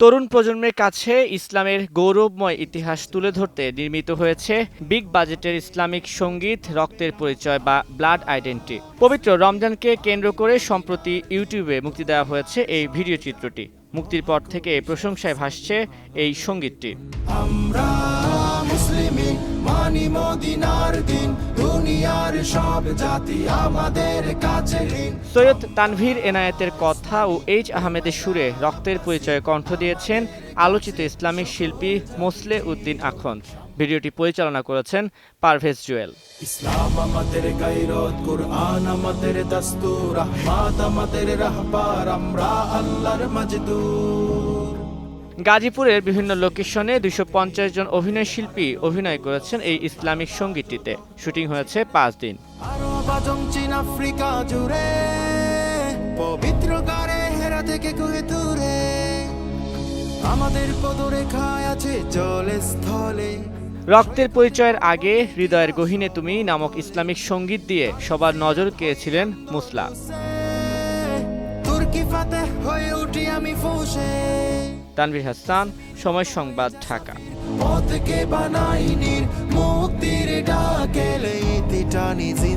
তরুণ প্রজন্মের কাছে ইসলামের গৌরবময় ইতিহাস তুলে ধরতে নির্মিত হয়েছে বিগ বাজেটের ইসলামিক সঙ্গীত রক্তের পরিচয় বা ব্লাড আইডেন্টিটি। পবিত্র রমজানকে কেন্দ্র করে সম্প্রতি ইউটিউবে মুক্তি দেওয়া হয়েছে এই ভিডিও চিত্রটি। মুক্তির পর থেকে প্রশংসায় ভাসছে এই সঙ্গীতটি। আমরা মুসলিমি মানি মদিনার দিন, দুনিয়ার সব জাতি আমাদের কাছে ঋণ। সৈয়দ তানভীর এনায়েতের কথা ও এইচ আহমেদের সুরে রক্তের পরিচয়ে কণ্ঠ দিয়েছেন আলোচিত ইসলামিক শিল্পী মোসলে উদ্দিন আখন্দ। ভিডিওটি পরিচালনা করেছেন পারভেজ জুয়েল। ইসলাম আমাদের গায়রত, কুরআন আমাদের দস্তুর, রহমত আমাদের রাহবার, আমরা আল্লাহর মজদুর। গাজীপুরের বিভিন্ন লোকেশনে 250 জন অভিনয় শিল্পী অভিনয় করেছেন এই ইসলামিক সঙ্গীতটিতে। শুটিং হয়েছে 5 দিন। আরব, চীন, আফ্রিকা জুড়ে পবিত্র গারে হেরা থেকে কুয়েতুরে, আমাদের পদরেখায় আছে জলে স্থলে। রক্তের পরিচয়ের আগে হৃদয়ের গহীনে তুমি নামক ইসলামিক সঙ্গীত দিয়ে সবার নজর কেড়েছিলেন মুসলা। তুর্কি ফাতে হয়ে উঠি আমি ফুসে। তানভীর হাসান, সময় সংবাদ, ঢাকা। পথকে বানাইনির মুক্তির ডাকেলে ইতিটা নিজে